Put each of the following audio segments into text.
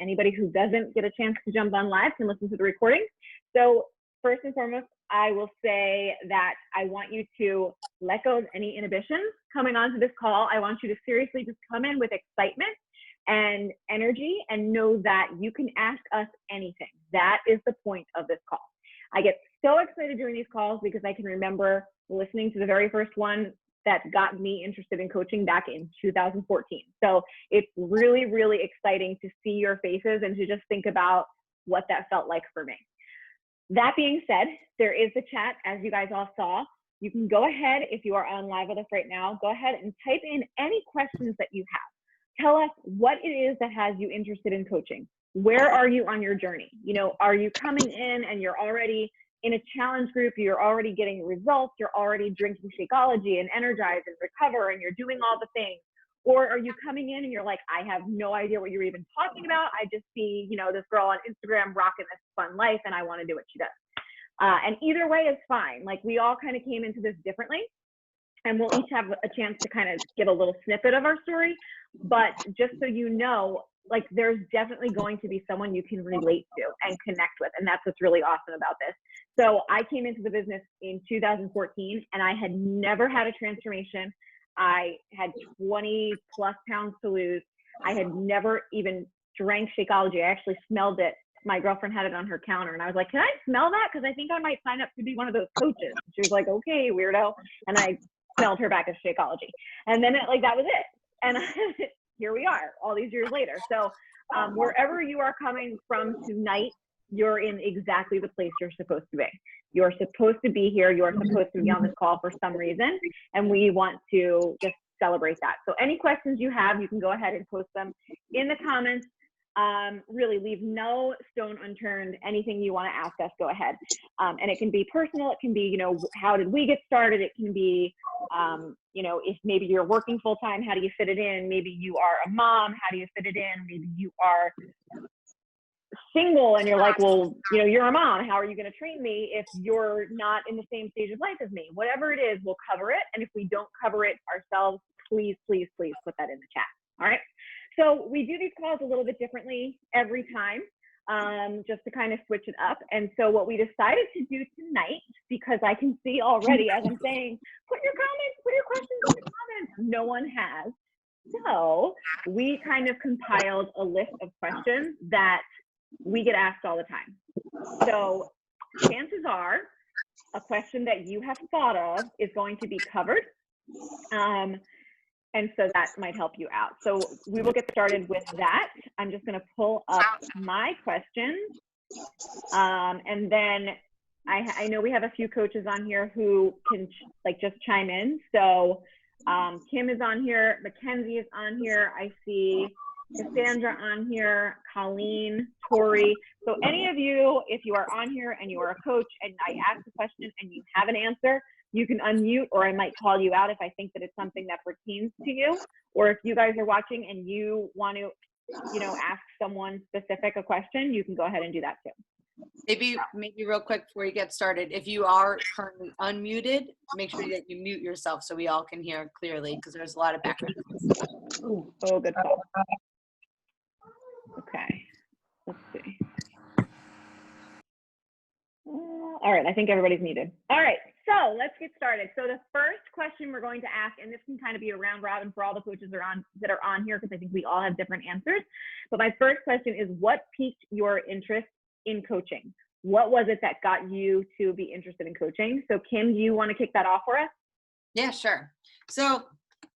Anybody who doesn't get a chance to jump on live can listen to the recording. So first and foremost, I will say that I want you to let go of any inhibitions coming onto this call. I want you to seriously just come in with excitement and energy and know that you can ask us anything. That is the point of this call. I get so excited doing these calls because I can remember listening to the very first one that got me interested in coaching back in 2014. So it's really, really exciting to see your faces and to just think about what that felt like for me. That being said, there is the chat, as you guys all saw. You can go ahead, if you are on live with us right now, go ahead and type in any questions that you have. Tell us what it is that has you interested in coaching. Where are you on your journey? You know, are you coming in and you're already in a challenge group, you're already getting results, you're already drinking Shakeology and Energize and Recover and you're doing all the things? Or are you coming in and you're like, I have no idea what you're even talking about. I just see, you know, this girl on Instagram rocking this fun life and I want to do what she does. And either way is fine. Like, we all kind of came into this differently, and we'll each have a chance to kind of give a little snippet of our story. But just so you know, like, there's definitely going to be someone you can relate to and connect with. And that's what's really awesome about this. So I came into the business in 2014 and I had never had a transformation. I had 20 plus pounds to lose. I had never even drank Shakeology. I actually smelled it. My girlfriend had it on her counter and I was like, can I smell that? Because I think I might sign up to be one of those coaches. She was like, okay, weirdo. And I smelled her back of Shakeology. And then that was it. And here we are all these years later. So wherever you are coming from tonight, you're in exactly the place you're supposed to be. You're supposed to be here. You're supposed to be on this call for some reason. And we want to just celebrate that. So any questions you have, you can go ahead and post them in the comments. Really leave no stone unturned. Anything you want to ask us, go ahead. And it can be personal. It can be, you know, how did we get started? It can be, you know, if maybe you're working full time, how do you fit it in? Maybe you are a mom, how do you fit it in? Maybe you are single and you're like, well, you know, you're a mom. How are you going to train me if you're not in the same stage of life as me? Whatever it is, we'll cover it. And if we don't cover it ourselves, please, please, please put that in the chat. All right. So we do these calls a little bit differently every time, just to kind of switch it up. And so what we decided to do tonight, because I can see already as I'm saying, put your comments, put your questions in the comments. No one has. So we kind of compiled a list of questions that we get asked all the time. So chances are a question that you have thought of is going to be covered. And so that might help you out. So we will get started with that. I'm just going to pull up my questions. And then I know we have a few coaches on here who can like just chime in. So Kim is on here. Mackenzie is on here. I see Cassandra on here, Colleen, Tori. So any of you, if you are on here and you are a coach and I ask a question and you have an answer, you can unmute, or I might call you out if I think that it's something that pertains to you. Or if you guys are watching and you want to, you know, ask someone specific a question, you can go ahead and do that too. Maybe real quick before you get started, if you are currently unmuted, make sure that you mute yourself so we all can hear clearly, because there's a lot of background noise. Oh, good call. Okay, let's see. All right, I think everybody's muted. All right, so let's get started. So the first question we're going to ask, and this can kind of be a round robin for all the coaches that are on here, because I think we all have different answers. But my first question is, what piqued your interest in coaching? What was it that got you to be interested in coaching? So Kim, do you want to kick that off for us? Yeah, sure. So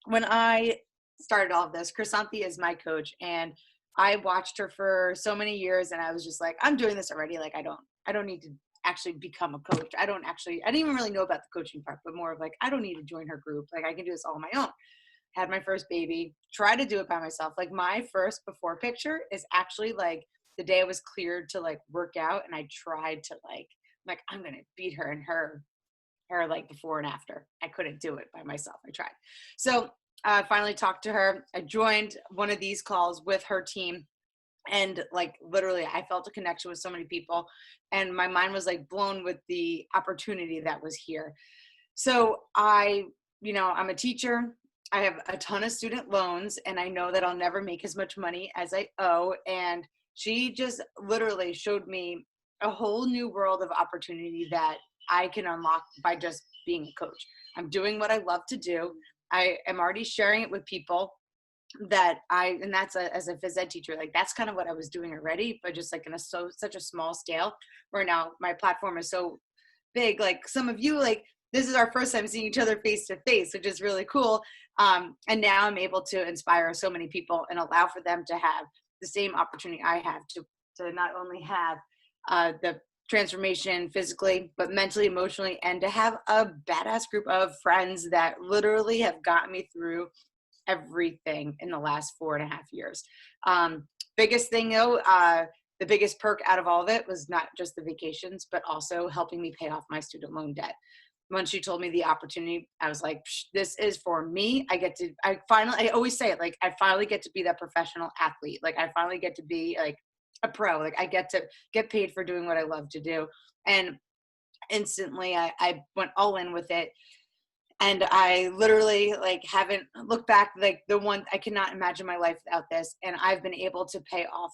when I started all of this, Krisanthi is my coach, and I watched her for so many years, and I was just like, I'm doing this already. Like, I don't need to actually become a coach. I didn't even really know about the coaching part, but more of like, I don't need to join her group. Like, I can do this all on my own. Had my first baby, tried to do it by myself. Like, my first before picture is actually like the day I was cleared to like work out, and I tried to like I'm gonna beat her in her like before and after. I couldn't do it by myself. I tried. So I finally talked to her. I joined one of these calls with her team, and like literally I felt a connection with so many people, and my mind was like blown with the opportunity that was here. So I'm a teacher. I have a ton of student loans, and I know that I'll never make as much money as I owe. And she just literally showed me a whole new world of opportunity that I can unlock by just being a coach. I'm doing what I love to do. I am already sharing it with people and that's as a phys ed teacher, like that's kind of what I was doing already, but just like in such a small scale, where now my platform is so big. Like some of you, like this is our first time seeing each other face to face, which is really cool. And now I'm able to inspire so many people and allow for them to have the same opportunity I have to not only have the transformation physically, but mentally, emotionally, and to have a badass group of friends that literally have gotten me through everything in the last 4.5 years. Biggest thing though, the biggest perk out of all of it was not just the vacations, but also helping me pay off my student loan debt. When she told me the opportunity, I was like, this is for me. I always say it, like, I finally get to be that professional athlete. Like I finally get to be like a pro. Like I get to get paid for doing what I love to do. And instantly I went all in with it. And I literally like haven't looked back. Like I cannot imagine my life without this. And I've been able to pay off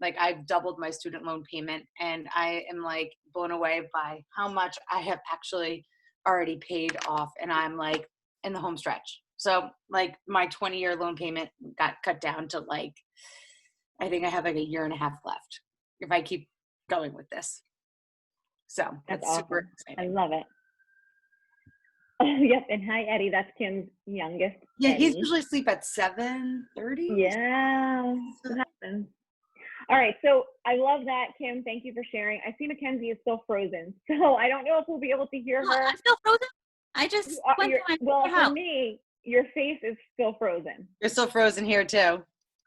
I've doubled my student loan payment, and I am like blown away by how much I have actually already paid off. And I'm like in the home stretch. So like my 20-year loan payment got cut down to like, I think I have like 1.5 years left if I keep going with this. So That's it's awesome. super exciting. I love it. Yep. And hi, Eddie. That's Kim's youngest. Yeah, Eddie. he's usually asleep at 7:30. Yeah. What happens? All right. So I love that, Kim. Thank you for sharing. I see Mackenzie is still frozen, so I don't know if we'll be able to hear her. I'm still frozen. I just went to my house. For me, your face is still frozen. You're still frozen here too.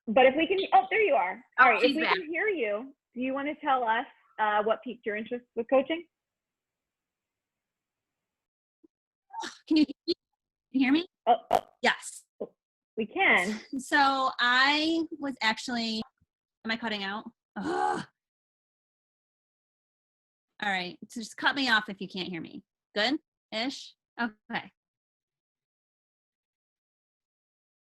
But if we can, oh, there you are. All right. If we back. can hear you, do you want to tell us what piqued your interest with coaching? Can you hear me? Oh, Yes. we can. So I was actually, am I cutting out? Ugh. All right. So just cut me off if you can't hear me. Good-ish? Okay.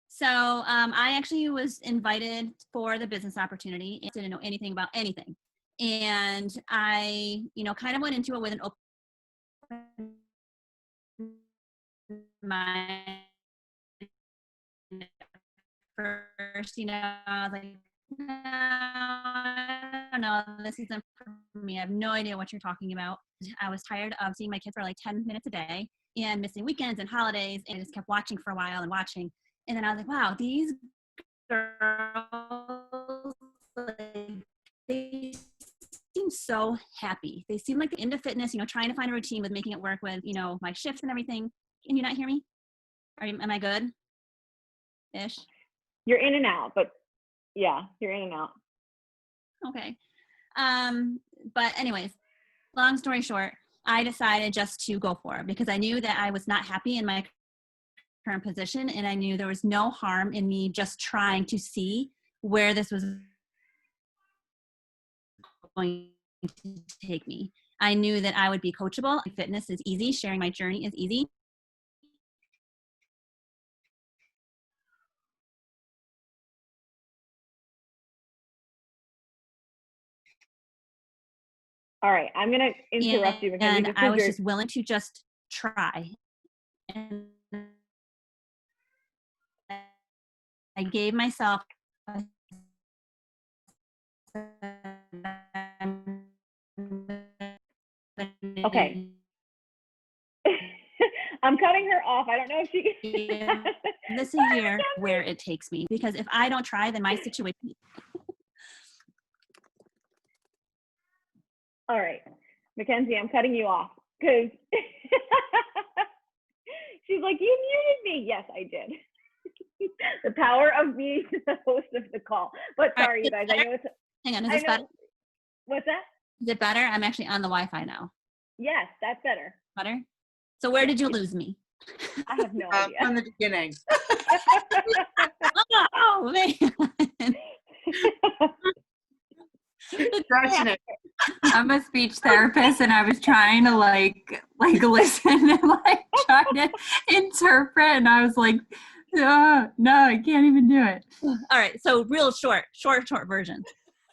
So I actually was invited for the business opportunity and didn't know anything about anything. And I, kind of went into it with an open mind. First, I was like, no, I don't know, this isn't for me. I have no idea what you're talking about. I was tired of seeing my kids for like 10 minutes a day and missing weekends and holidays, and I just kept watching for a while and watching. And then I was like, wow, these girls, they seem so happy. They seem like they're into fitness, trying to find a routine with making it work with, my shifts and everything. Can you not hear me? Am I good? Ish? You're in and out, but yeah, you're in and out. Okay. But anyways, long story short, I decided just to go for it because I knew that I was not happy in my current position, and I knew there was no harm in me just trying to see where this was going to take me. I knew that I would be coachable. Fitness is easy. Sharing my journey is easy. All right, I'm going to interrupt you. And I was just willing to just try. And I gave myself okay. I'm cutting her off. I don't know if she can. This a year where it takes me, because if I don't try, then my situation. All right, Mackenzie, I'm cutting you off because she's like, you muted me. Yes, I did. The power of being the host of the call. But sorry, you guys. I know it's. Hang on, is this better? What's that? Is it better? I'm actually on the Wi-Fi now. Yes, that's better. Better? So where did you lose me? I have no idea. From the beginning. Oh, man. I'm a speech therapist, and I was trying to like listen and try to interpret, and I was like, no, I can't even do it. All right, so real short version.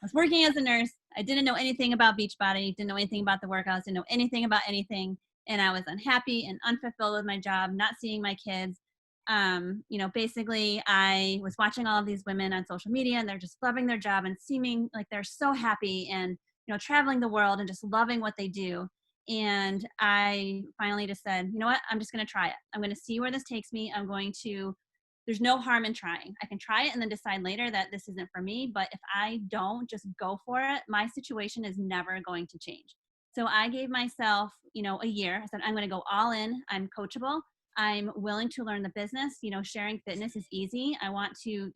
was working as a nurse. I didn't know anything about Beachbody, didn't know anything about the workouts, didn't know anything about anything. And I was unhappy and unfulfilled with my job, not seeing my kids. Basically I was watching all of these women on social media and they're just loving their job and seeming like they're so happy and, traveling the world and just loving what they do. And I finally just said, you know what, I'm just going to try it. I'm going to see where this takes me. There's no harm in trying. I can try it and then decide later that this isn't for me. But if I don't just go for it, my situation is never going to change. So I gave myself, a year. I said, I'm going to go all in. I'm coachable. I'm willing to learn the business. Sharing fitness is easy. I want to,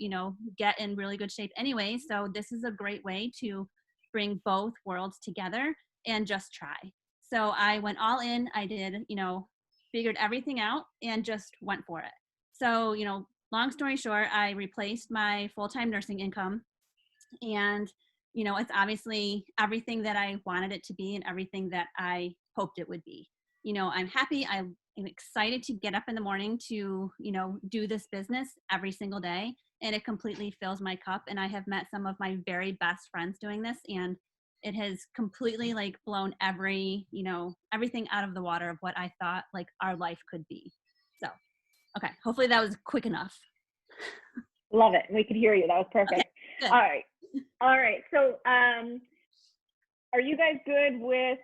get in really good shape anyway. So this is a great way to bring both worlds together and just try. So I went all in. I did, figured everything out and just went for it. So, long story short, I replaced my full-time nursing income, and it's obviously everything that I wanted it to be and everything that I hoped it would be. I'm happy. I'm excited to get up in the morning to do this business every single day, and it completely fills my cup. And I have met some of my very best friends doing this, and it has completely blown everything out of the water of what I thought our life could be. So okay, hopefully that was quick enough. Love it. We could hear you. That was perfect. Okay, All right. So are you guys good with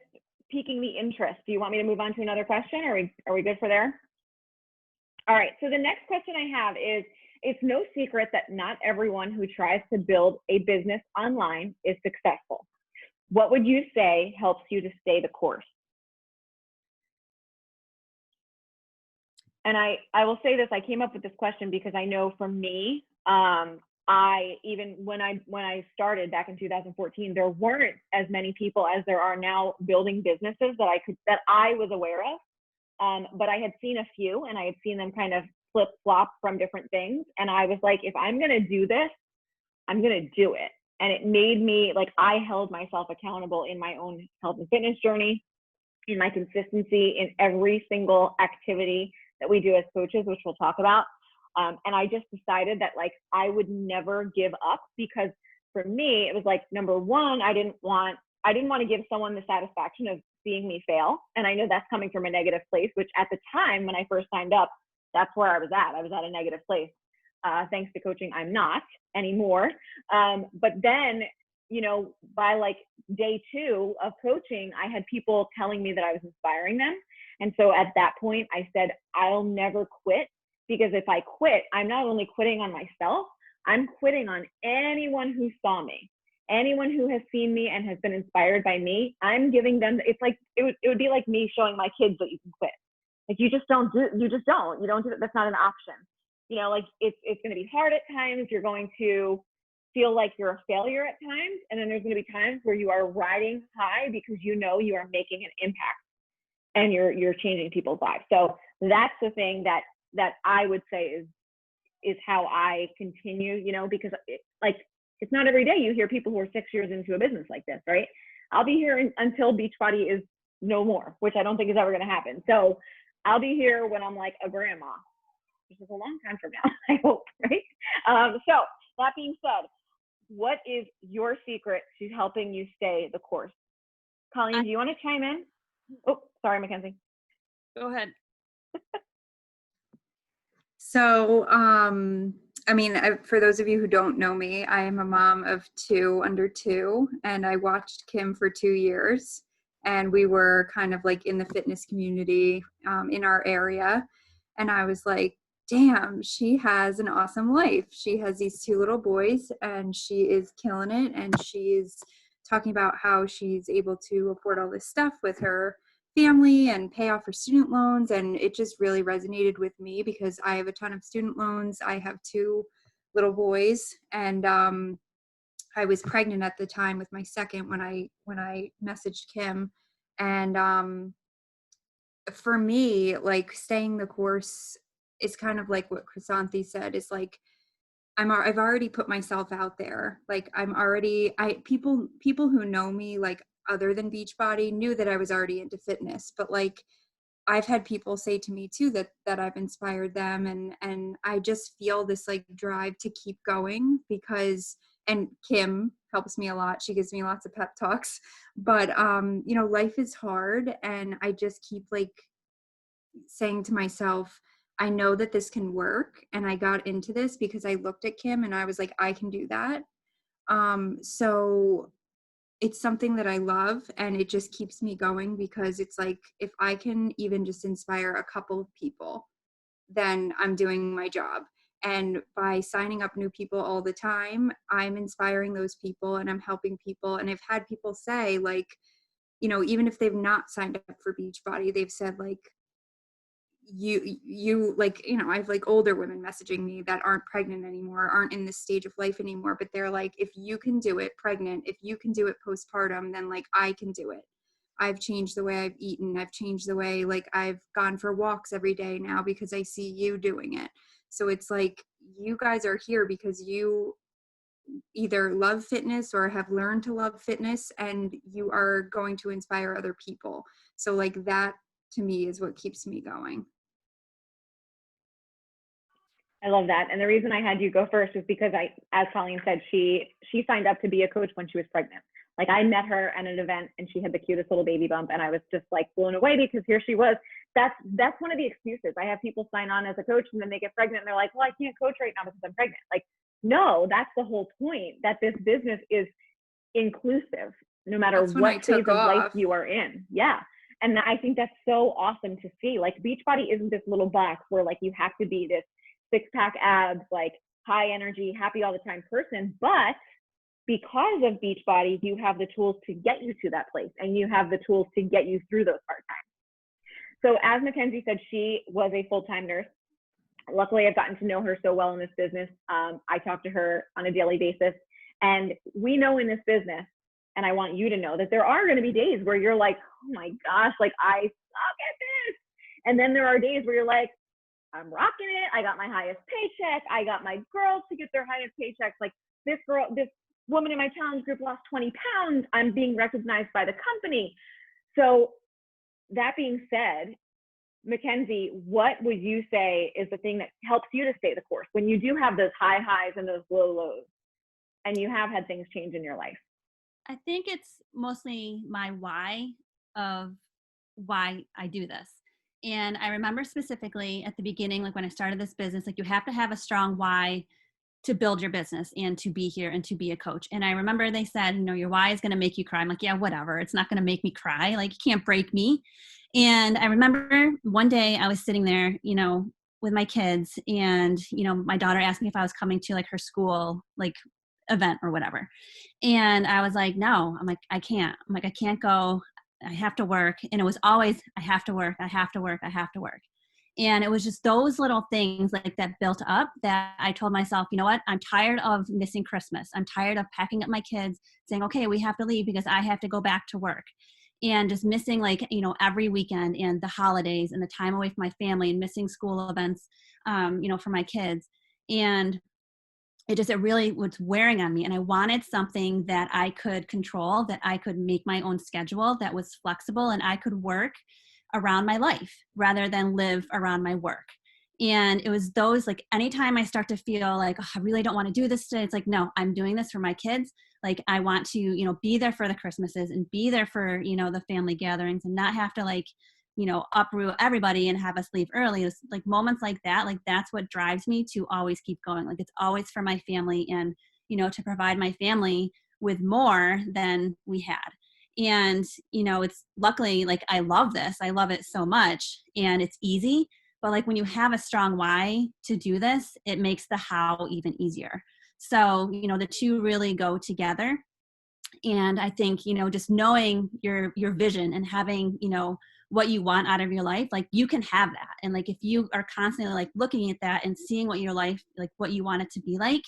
piquing the interest? Do you want me to move on to another question? Are we good for there? All right. So the next question I have is, it's no secret that not everyone who tries to build a business online is successful. What would you say helps you to stay the course? And I will say this, I came up with this question because I know for me, even when I started back in 2014, there weren't as many people as there are now building businesses that I was aware of. But I had seen a few, and I had seen them kind of flip flop from different things. And I was like, if I'm going to do this, I'm going to do it. And it made me I held myself accountable in my own health and fitness journey, in my consistency in every single activity that we do as coaches, which we'll talk about. And I just decided that I would never give up, because for me, it was number one, I didn't want to give someone the satisfaction of seeing me fail. And I know that's coming from a negative place, which at the time when I first signed up, that's where I was at. I was at a negative place. Thanks to coaching, I'm not anymore. But then, by day 2 of coaching, I had people telling me that I was inspiring them. And so at that point, I said, I'll never quit, because if I quit, I'm not only quitting on myself, I'm quitting on anyone who saw me, anyone who has seen me and has been inspired by me. I'm giving them, it would be like me showing my kids that you can quit. You don't do it. That's not an option. It's going to be hard at times. You're going to feel like you're a failure at times. And then there's going to be times where you are riding high because you are making an impact and you're changing people's lives. So that's the thing that I would say is how I continue, because it's not every day you hear people who are 6 years into a business like this, right? I'll be here until Beachbody is no more, which I don't think is ever going to happen. So I'll be here when I'm a grandma, which is a long time from now, I hope, right? So that being said, what is your secret to helping you stay the course? Colleen, do you want to chime in? Oh, sorry, Mackenzie. go ahead. So, for those of you who don't know me, I am a mom of 2 under 2, and I watched Kim for 2 years, and we were kind of in the fitness community in our area, and I was like, damn, she has an awesome life. She has these 2 little boys, and she is killing it, and she's talking about how she's able to afford all this stuff with her family and pay off her student loans. And it just really resonated with me because I have a ton of student loans. I have 2 little boys, and I was pregnant at the time with my second when I messaged Kim. And for me, staying the course is kind of like what Chrysanthi said, is I've already put myself out there. People who know me other than Beachbody knew that I was already into fitness, but I've had people say to me too that I've inspired them, and I just feel this drive to keep going, because, and Kim, helps me a lot. She gives me lots of pep talks. But you know, life is hard, and I just keep like saying to myself, I know that this can work. And I got into this because I looked at Kim and I was like, I can do that. So it's something that I love, and it just keeps me going, because it's like, if I can even just inspire a couple of people, then I'm doing my job. And by signing up new people all the time, I'm inspiring those people and I'm helping people. And I've had people say, like, you know, even if they've not signed up for Beachbody, they've said like, you like, you know, I've like older women messaging me that aren't pregnant anymore, aren't in this stage of life anymore, but they're like, if you can do it pregnant, if you can do it postpartum, then like I can do it. I've changed the way I've eaten. I've changed the way, like, I've gone for walks every day now because I see you doing it. So it's like, you guys are here because you either love fitness or have learned to love fitness, and you are going to inspire other people. So like, that to me is what keeps me going. I love that. And the reason I had you go first was because as Colleen said, she signed up to be a coach when she was pregnant. Like, I met her at an event and she had the cutest little baby bump, and I was just like blown away, because here she was. That's one of the excuses. I have people sign on as a coach and then they get pregnant and they're like, well, I can't coach right now because I'm pregnant. Like, no, that's the whole point, that this business is inclusive no matter That's when I what phase took of life off. you are in. Yeah. And I think that's so awesome to see. Like, Beachbody isn't this little box where like you have to be this 6-pack abs, like high energy, happy all the time person. But because of Beachbody, you have the tools to get you to that place, and you have the tools to get you through those hard times. So as Mackenzie said, she was a full-time nurse. Luckily, I've gotten to know her so well in this business. I talk to her on a daily basis, and we know in this business, and I want you to know that there are going to be days where you're like, oh my gosh, like, I suck at this. And then there are days where you're like, I'm rocking it. I got my highest paycheck. I got my girls to get their highest paychecks. Like, this woman in my challenge group lost 20 pounds. I'm being recognized by the company. So that being said, Mackenzie, what would you say is the thing that helps you to stay the course when you do have those high highs and those low lows, and you have had things change in your life? I think it's mostly my why of why I do this. And I remember specifically at the beginning, like when I started this business, like, you have to have a strong why to build your business and to be here and to be a coach. And I remember they said, you know, your why is going to make you cry. I'm like, yeah, whatever. It's not going to make me cry. Like, you can't break me. And I remember one day I was sitting there, you know, with my kids, and, you know, my daughter asked me if I was coming to like her school, like, event or whatever. And I was like, no, I'm like, I can't. I'm like, I can't go. I have to work. And it was always, I have to work. I have to work. I have to work. And it was just those little things like that built up that I told myself, you know what? I'm tired of missing Christmas. I'm tired of packing up my kids, saying, okay, we have to leave because I have to go back to work. And just missing, like, you know, every weekend and the holidays and the time away from my family, and missing school events, you know, for my kids. And it really was wearing on me. And I wanted something that I could control, that I could make my own schedule, that was flexible, and I could work around my life rather than live around my work. And it was those, like, anytime I start to feel like, oh, I really don't want to do this today, it's like, no, I'm doing this for my kids. Like, I want to, you know, be there for the Christmases and be there for, you know, the family gatherings, and not have to, like, you know, uproot everybody and have us leave early. It's like moments like that, like, that's what drives me to always keep going. Like, it's always for my family, and, you know, to provide my family with more than we had. And, you know, it's luckily, like, I love this. I love it so much, and it's easy. But like, when you have a strong why to do this, it makes the how even easier. So, you know, the two really go together. And I think, you know, just knowing your vision and having, you know, what you want out of your life, like, you can have that. And like, if you are constantly like looking at that and seeing what your life, like what you want it to be like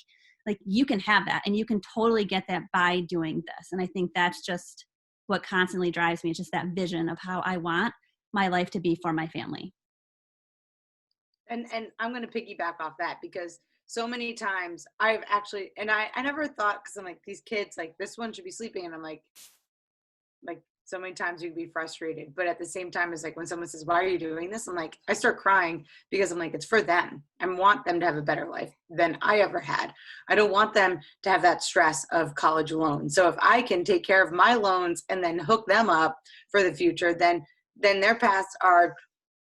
you can have that, and you can totally get that by doing this. And I think that's just what constantly drives me. It's just that vision of how I want my life to be for my family. And I'm going to piggyback off that, because so many times I've actually, and I never thought, because I'm like, these kids, like, this one should be sleeping, and I'm like So many times you can be frustrated, but at the same time, it's like when someone says, why are you doing this? I'm like, I start crying because I'm like, it's for them. I want them to have a better life than I ever had. I don't want them to have that stress of college loans. So if I can take care of my loans and then hook them up for the future, then their paths are,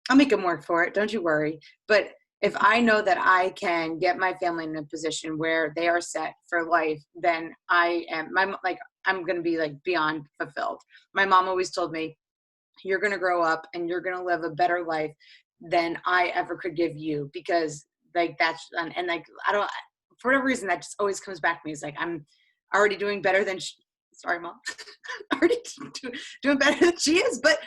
I'll make them work for it. Don't you worry. But if I know that I can get my family in a position where they are set for life, then I'm going to be like beyond fulfilled. My mom always told me, you're going to grow up and you're going to live a better life than I ever could give you, because like that's, and like, I don't, for whatever reason, that just always comes back to me. It's like, I'm already doing better than, sorry, Mom, already doing better than she is, but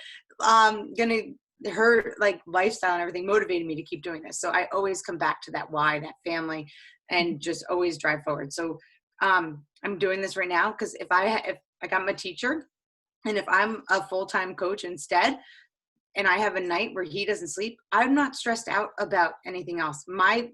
her like lifestyle and everything motivated me to keep doing this. So I always come back to that why, that family, and just always drive forward. So I'm doing this right now because if I'm a teacher, and if I'm a full-time coach instead, and I have a night where he doesn't sleep, I'm not stressed out about anything else. My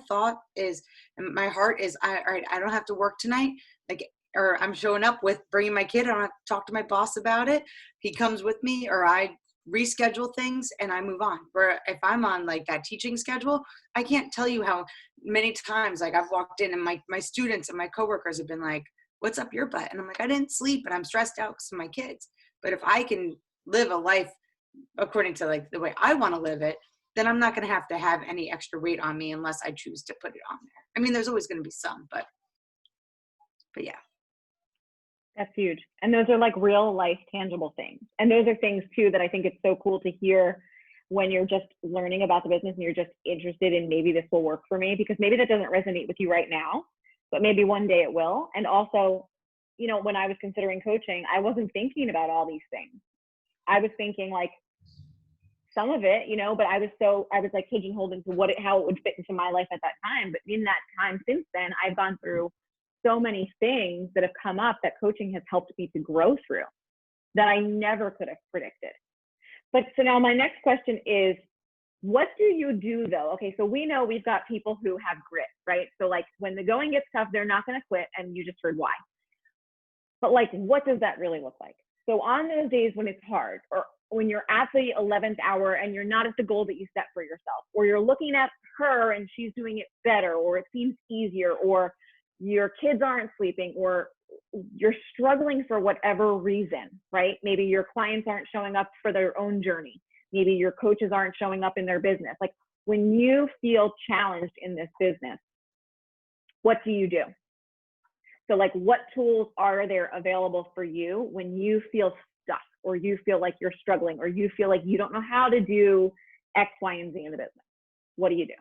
thought is, and my heart is, all right, I don't have to work tonight. Like, or I'm showing up with bringing my kid. I don't have to talk to my boss about it. He comes with me, or I reschedule things and I move on. Where if I'm on like that teaching schedule, I can't tell you how many times like I've walked in and my students and my coworkers have been like, what's up your butt? And I'm like, I didn't sleep and I'm stressed out because of my kids. But if I can live a life according to like the way I want to live it, then I'm not going to have any extra weight on me unless I choose to put it on there. I mean, there's always going to be some, but yeah. That's huge. And those are like real life tangible things. And those are things too that I think it's so cool to hear when you're just learning about the business and you're just interested in maybe this will work for me, because maybe that doesn't resonate with you right now, but maybe one day it will. And also, you know, when I was considering coaching, I wasn't thinking about all these things. I was thinking like some of it, you know, but I was like pigeonholed into how it would fit into my life at that time. But in that time since then, I've gone through so many things that have come up that coaching has helped me to grow through that I never could have predicted. But so now my next question is, what do you do though? Okay, so we know we've got people who have grit, right? So like when the going gets tough, they're not going to quit, and you just heard why. But like, what does that really look like? So on those days when it's hard, or when you're at the 11th hour and you're not at the goal that you set for yourself, or you're looking at her and she's doing it better, or it seems easier, or your kids aren't sleeping, or you're struggling for whatever reason, right? Maybe your clients aren't showing up for their own journey. Maybe your coaches aren't showing up in their business. Like when you feel challenged in this business, what do you do? So like what tools are there available for you when you feel stuck, or you feel like you're struggling, or you feel like you don't know how to do X, Y, and Z in the business? What do you do?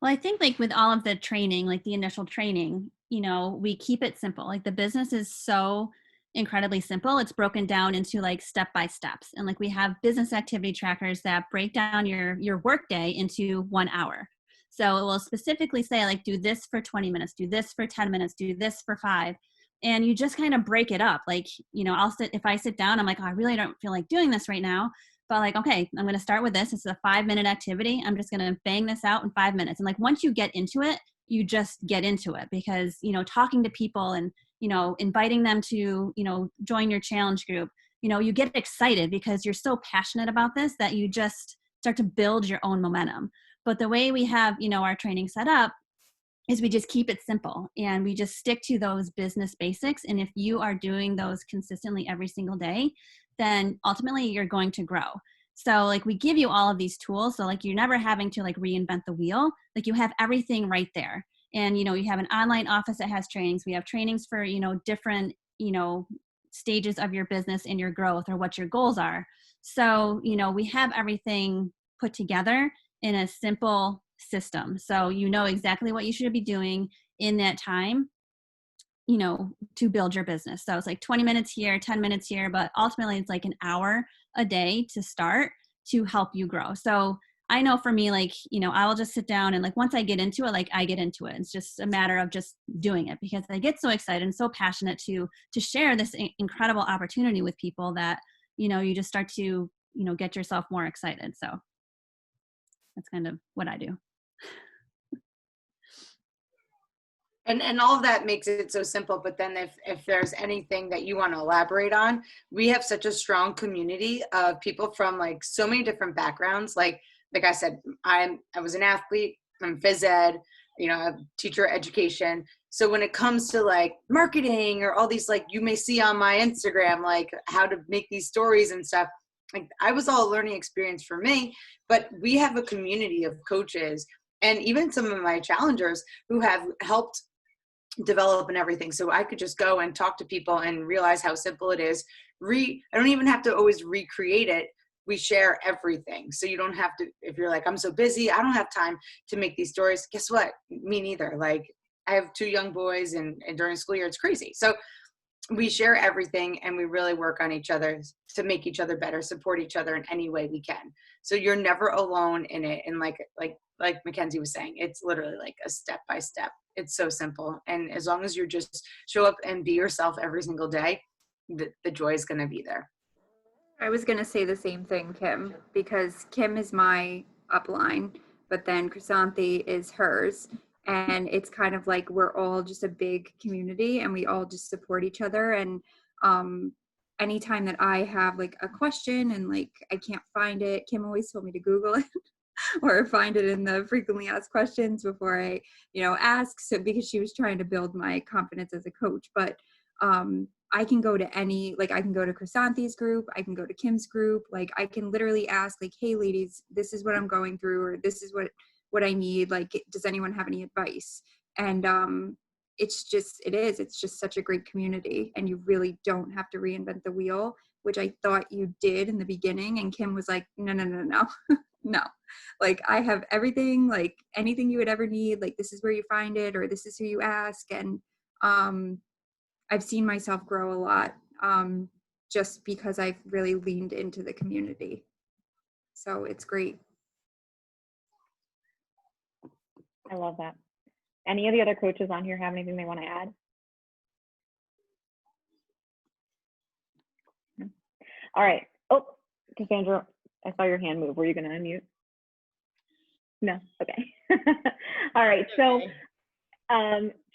Well, I think like with all of the training, like the initial training, you know, we keep it simple. Like the business is so incredibly simple. It's broken down into like step by steps. And like we have business activity trackers that break down your work day into 1 hour. So it will specifically say like, do this for 20 minutes, do this for 10 minutes, do this for 5. And you just kind of break it up. Like, you know, if I sit down, I'm like, oh, I really don't feel like doing this right now. But like, okay, I'm going to start with this. It's a 5-minute activity. I'm just going to bang this out in 5 minutes. And like, once you get into it, you just get into it, because, you know, talking to people and, you know, inviting them to, you know, join your challenge group, you know, you get excited because you're so passionate about this that you just start to build your own momentum. But the way we have, you know, our training set up is we just keep it simple and we just stick to those business basics. And if you are doing those consistently every single day, then ultimately you're going to grow. So like we give you all of these tools. So like you're never having to like reinvent the wheel. Like you have everything right there. And, you know, you have an online office that has trainings. We have trainings for, you know, different, you know, stages of your business and your growth or what your goals are. So, you know, we have everything put together in a simple system. So you know exactly what you should be doing in that time, you know, to build your business. So it's like 20 minutes here, 10 minutes here, but ultimately it's like an hour a day to start to help you grow. So I know for me, like, you know, I will just sit down and like, once I get into it, like I get into it. It's just a matter of just doing it because I get so excited and so passionate to share this incredible opportunity with people that, you know, you just start to, you know, get yourself more excited. So that's kind of what I do. And all of that makes it so simple. But then if there's anything that you want to elaborate on, we have such a strong community of people from like so many different backgrounds. Like I said, I was an athlete, I'm phys ed, a teacher education. So when it comes to like marketing or all these, like you may see on my Instagram, like how to make these stories and stuff, like I was all a learning experience for me, but we have a community of coaches and even some of my challengers who have helped develop and everything. So I could just go and talk to people and realize how simple it is. I don't even have to always recreate it. We share everything. So you don't have to, if you're like, I'm so busy, I don't have time to make these stories. Guess what? Me neither. Like I have 2 young boys and during school year, it's crazy. So we share everything and we really work on each other to make each other better, support each other in any way we can. So you're never alone in it. And like Mackenzie was saying, it's literally like a step by step. It's so simple. And as long as you just show up and be yourself every single day, the joy is going to be there. I was going to say the same thing, Kim, because Kim is my upline, but then Chrysanthi is hers. And it's kind of like we're all just a big community and we all just support each other. And anytime that I have like a question and like I can't find it, Kim always told me to Google it or find it in the frequently asked questions before I, ask. So because she was trying to build my confidence as a coach. But I can go to I can go to Chrysanthi's group, I can go to Kim's group, like I can literally ask like, hey ladies, this is what I'm going through, or this is what I need, like does anyone have any advice? And it's just such a great community, and you really don't have to reinvent the wheel, which I thought you did in the beginning. And Kim was like, no no, like I have everything, like anything you would ever need, like this is where you find it, or this is who you ask. And I've seen myself grow a lot just because I've really leaned into the community. So it's great. I love that. Any of the other coaches on here have anything they want to add? All right. Oh, Cassandra, I saw your hand move. Were you going to unmute? No? Okay. All right. So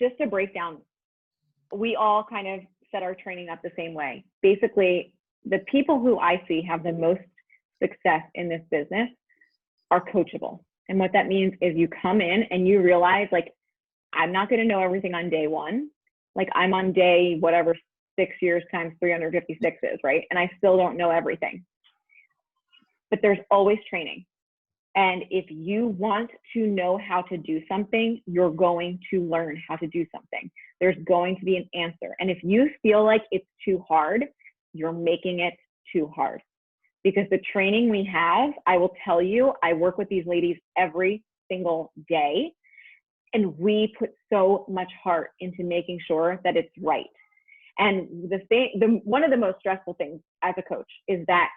just to break down, we all kind of set our training up the same way. Basically, the people who I see have the most success in this business are coachable. And what that means is you come in and you realize, like, I'm not going to know everything on day one. Like I'm on day, whatever 6 years times 356 is, right? And I still don't know everything. But there's always training. And if you want to know how to do something, you're going to learn how to do something. There's going to be an answer. And if you feel like it's too hard, you're making it too hard. Because the training we have, I will tell you, I work with these ladies every single day. And we put so much heart into making sure that it's right. And one of the most stressful things as a coach is that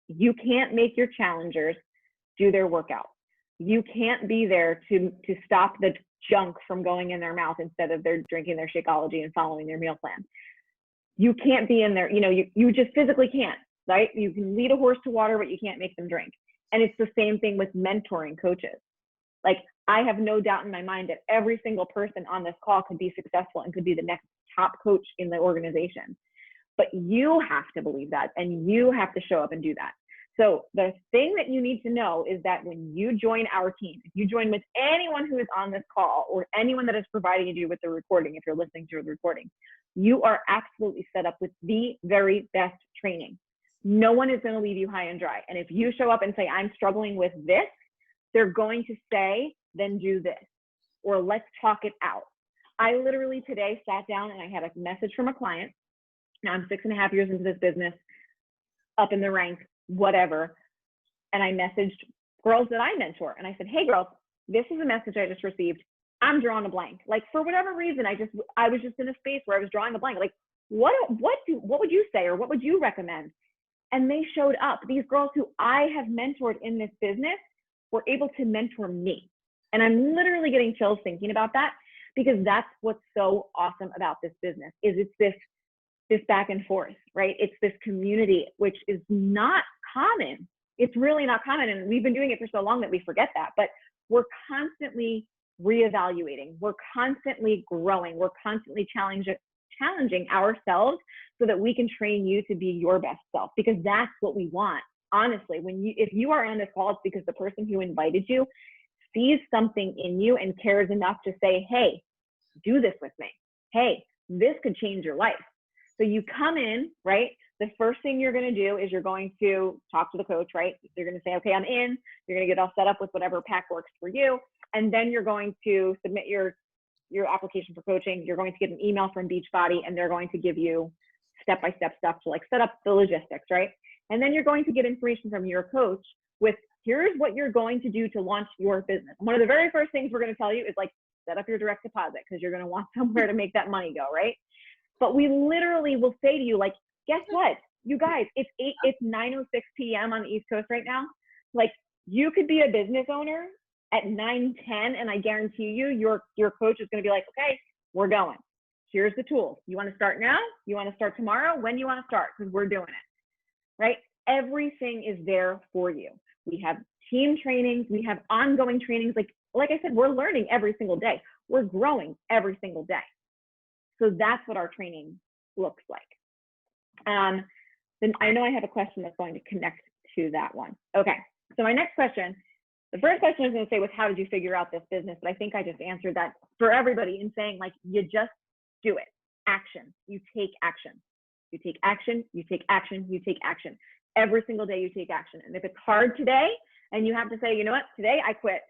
you can't make your challengers do their workout. You can't be there to stop the junk from going in their mouth instead of they're drinking their Shakeology and following their meal plan. You can't be in there, you just physically can't, right? You can lead a horse to water, but you can't make them drink. And it's the same thing with mentoring coaches. Like I have no doubt in my mind that every single person on this call could be successful and could be the next top coach in the organization. But you have to believe that, and you have to show up and do that. So the thing that you need to know is that when you join our team, if you join with anyone who is on this call or anyone that is providing you with the recording, if you're listening to the recording, you are absolutely set up with the very best training. No one is going to leave you high and dry. And if you show up and say, I'm struggling with this, they're going to say, then do this, or let's talk it out. I literally today sat down and I had a message from a client. Now I'm 6.5 years into this business, up in the ranks, whatever. And I messaged girls that I mentor. And I said, hey girls, this is a message I just received. I'm drawing a blank. Like for whatever reason, I was just in a space where I was drawing a blank. Like, what would you say, or what would you recommend? And they showed up. These girls who I have mentored in this business were able to mentor me. And I'm literally getting chills thinking about that, because that's what's so awesome about this business, is it's this back and forth, right? It's this community, which is not common. It's really not common. And we've been doing it for so long that we forget that, but we're constantly reevaluating. We're constantly growing. We're constantly challenging ourselves so that we can train you to be your best self, because that's what we want. Honestly, if you are on this call, it's because the person who invited you sees something in you and cares enough to say, hey, do this with me. Hey, this could change your life. So you come in, right? The first thing you're going to do is you're going to talk to the coach, right? You're going to say, okay, I'm in. You're going to get all set up with whatever pack works for you. And then you're going to submit your application for coaching. You're going to get an email from Beachbody, and they're going to give you step-by-step stuff to like set up the logistics, right? And then you're going to get information from your coach with, here's what you're going to do to launch your business. One of the very first things we're going to tell you is like, set up your direct deposit, because you're going to want somewhere to make that money go, right? But we literally will say to you, like, guess what? You guys, it's 9:06 p.m. on the East Coast right now. Like, you could be a business owner at 9:10, and I guarantee you, your coach is going to be like, okay, we're going. Here's the tools. You want to start now? You want to start tomorrow? When do you want to start? Because we're doing it, right? Everything is there for you. We have team trainings. We have ongoing trainings. Like I said, we're learning every single day. We're growing every single day. So that's what our training looks like. Then I know I have a question that's going to connect to that one. Okay, so my next question, the first question I was going to say was, how did you figure out this business? But I think I just answered that for everybody in saying, like, you just do it. Action. You take action. You take action. You take action. You take action. Every single day you take action. And if it's hard today and you have to say, you know what, today I quit.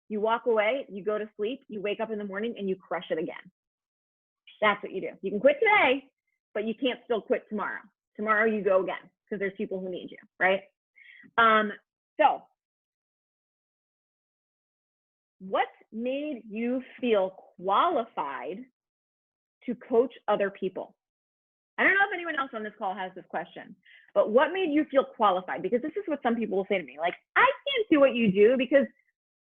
You walk away, you go to sleep, you wake up in the morning, and you crush it again. That's what you do. You can quit today, but you can't still quit tomorrow. Tomorrow you go again, because there's people who need you, right? So what made you feel qualified to coach other people? I don't know if anyone else on this call has this question, but what made you feel qualified? Because this is what some people will say to me, like, I can't do what you do because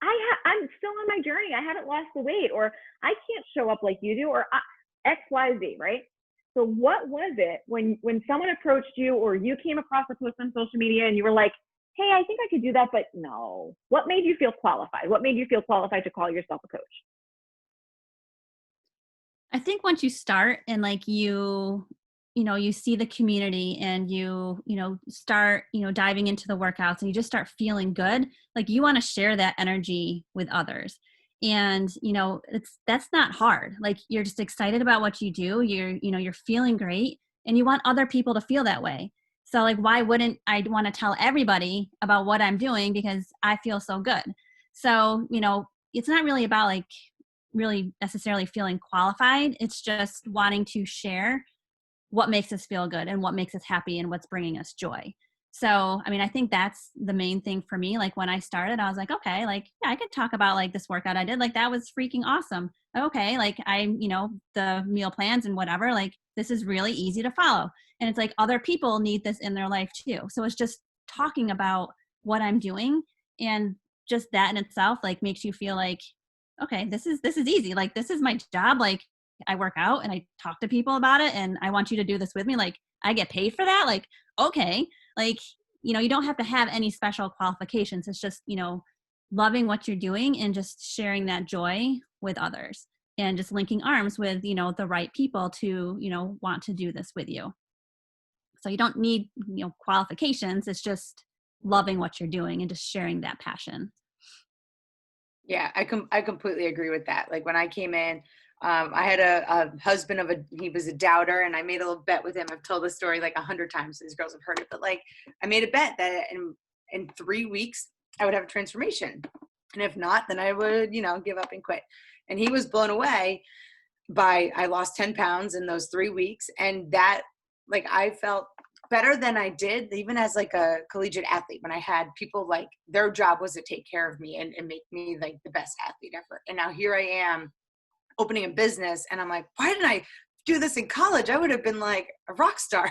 I'm still on my journey. I haven't lost the weight, or I can't show up like you do, or X, Y, Z, right? So what was it when someone approached you, or you came across a post on social media and you were like, hey, I think I could do that, but no. What made you feel qualified? What made you feel qualified to call yourself a coach? I think once you start and like you see the community and you start, diving into the workouts and you just start feeling good, like you want to share that energy with others. And, that's not hard. Like, you're just excited about what you do. You're feeling great, and you want other people to feel that way. So like, why wouldn't I want to tell everybody about what I'm doing because I feel so good? So, it's not really about like really necessarily feeling qualified. It's just wanting to share what makes us feel good and what makes us happy and what's bringing us joy. So, I mean, I think that's the main thing for me. Like, when I started, I was like, okay, like, yeah, I could talk about like this workout I did. Like, that was freaking awesome. Okay. Like, the meal plans and whatever, like, this is really easy to follow. And it's like, other people need this in their life too. So it's just talking about what I'm doing, and just that in itself, like, makes you feel like, okay, this is easy. Like, this is my job. Like, I work out and I talk to people about it, and I want you to do this with me. Like, I get paid for that. Like, okay. Like, you don't have to have any special qualifications. It's just, loving what you're doing and just sharing that joy with others, and just linking arms with, the right people to, want to do this with you. So you don't need, qualifications. It's just loving what you're doing and just sharing that passion. Yeah, I completely agree with that. Like, when I came in, I had a husband he was a doubter, and I made a little bet with him. I've told this story like 100 times. These girls have heard it, but like, I made a bet that in 3 weeks I would have a transformation. And if not, then I would, give up and quit. And he was blown away I lost 10 pounds in those 3 weeks. And that, like, I felt better than I did even as like a collegiate athlete, when I had people like their job was to take care of me and make me like the best athlete ever. And now here I am opening a business, and I'm like, why didn't I do this in college? I would have been like a rock star.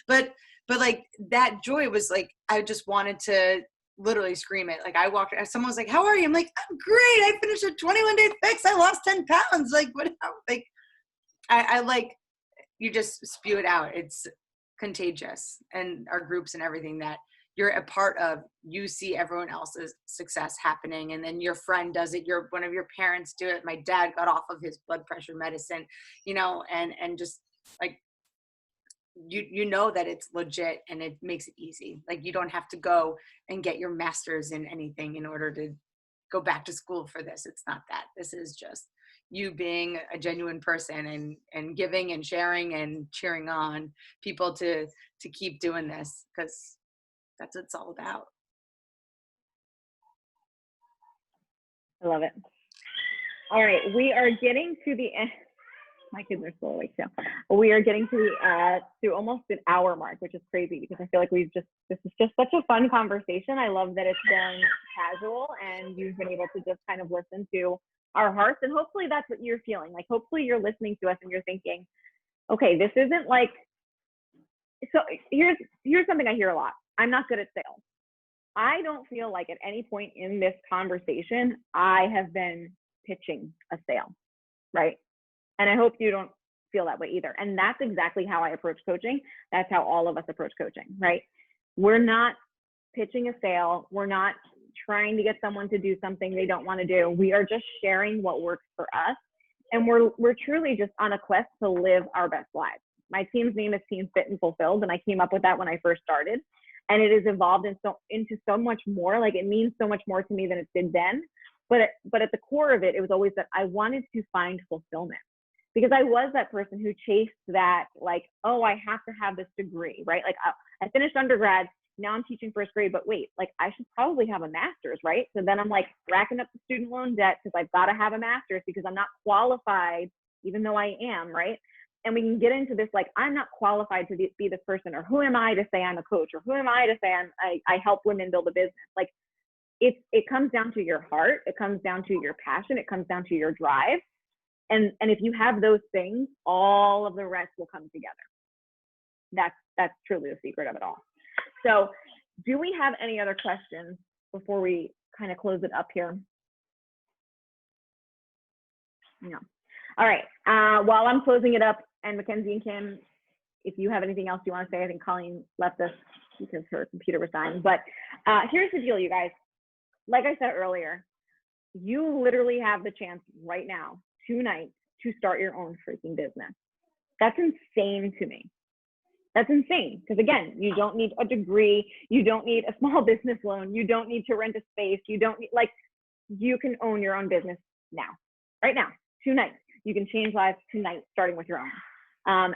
but like, that joy was like, I just wanted to literally scream it. Like, I walked, someone was like, how are you? I'm like, I'm great. I finished a 21-day fix. I lost 10 pounds. Like, what? Like, I like, you just spew it out. It's contagious, and our groups and everything, that you're a part of, you see everyone else's success happening, and then your friend does it, one of your parents do it. My dad got off of his blood pressure medicine, you know, and just like, you know that it's legit, and it makes it easy. Like, you don't have to go and get your master's in anything in order to go back to school for this. It's not that. This is just you being a genuine person and giving and sharing and cheering on people to keep doing this, because that's what it's all about. I love it. All right, we are getting to the end. My kids are still awake too. We are getting to almost an hour mark, which is crazy because I feel like this is just such a fun conversation. I love that it's been casual and you've been able to just kind of listen to our hearts, and hopefully that's what you're feeling. Like, hopefully you're listening to us and you're thinking, okay, this isn't like, so here's something I hear a lot. I'm not good at sales. I don't feel like at any point in this conversation, I have been pitching a sale, right? And I hope you don't feel that way either. And that's exactly how I approach coaching. That's how all of us approach coaching, right? We're not pitching a sale. We're not trying to get someone to do something they don't want to do. We are just sharing what works for us. And we're truly just on a quest to live our best lives. My team's name is Team Fit and Fulfilled, and I came up with that when I first started. And it has evolved into so much more. Like, it means so much more to me than it did then. But at the core of it, it was always that I wanted to find fulfillment. Because I was that person who chased that, like, oh, I have to have this degree, right? Like, I finished undergrad, now I'm teaching first grade, but wait, like, I should probably have a master's, right? So then I'm like racking up the student loan debt because I've got to have a master's because I'm not qualified, even though I am, right? And we can get into this, like, I'm not qualified to be this person, or who am I to say I'm a coach, or who am I to say I help women build a business? Like, it comes down to your heart, it comes down to your passion, it comes down to your drive. And if you have those things, all of the rest will come together. That's truly the secret of it all. So, do we have any other questions before we kind of close it up here? No. All right. While I'm closing it up, and Mackenzie and Kim, if you have anything else you want to say, I think Colleen left us because her computer was dying. But here's the deal, you guys. Like I said earlier, you literally have the chance right now, tonight, to start your own freaking business. That's insane to me. That's insane. Because again, you don't need a degree. You don't need a small business loan. You don't need to rent a space. You don't need, like, you can own your own business now, right now, tonight. You can change lives tonight, starting with your own.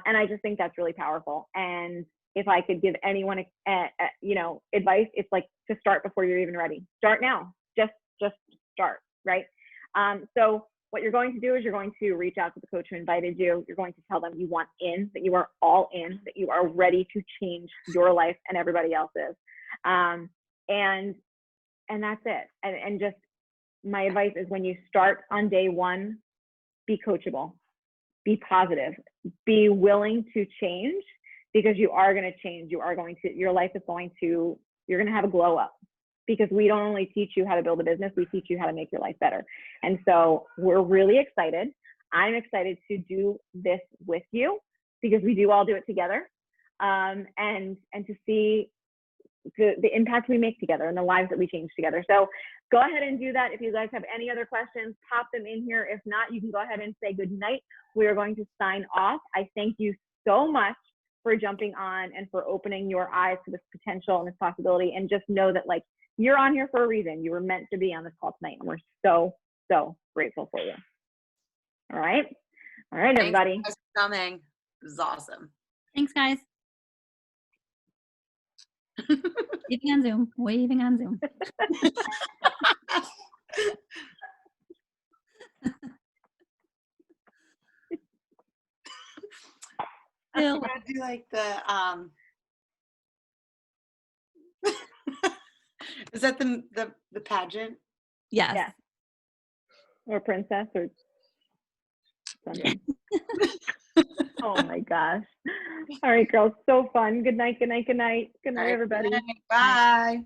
And I just think that's really powerful. And if I could give anyone, advice, it's like to start before you're even ready. Start now. Just start, right? So what you're going to do is you're going to reach out to the coach who invited you. You're going to tell them you want in, that you are all in, that you are ready to change your life and everybody else's. And that's it. And just my advice is, when you start on day one, be coachable, be positive, be willing to change, because you are going to change. Your life is you're going to have a glow up. Because we don't only teach you how to build a business, we teach you how to make your life better. And so we're really excited. I'm excited to do this with you, because we do all do it together, and to see the impact we make together and the lives that we change together. So go ahead and do that. If you guys have any other questions, pop them in here. If not, you can go ahead and say good night. We are going to sign off. I thank you so much for jumping on and for opening your eyes to this potential and this possibility. And just know that, like, you're on here for a reason. You were meant to be on this call tonight, and we're so, so grateful for you. All right. All right, everybody. Thanks for coming. This is awesome. Thanks, guys. Waving on Zoom. I'm gonna do like the is that the pageant? Yes. Yeah. Or princess or something. Oh my gosh. All right, girls. So fun. Good night. Good night. Good night. Good night, everybody. Bye.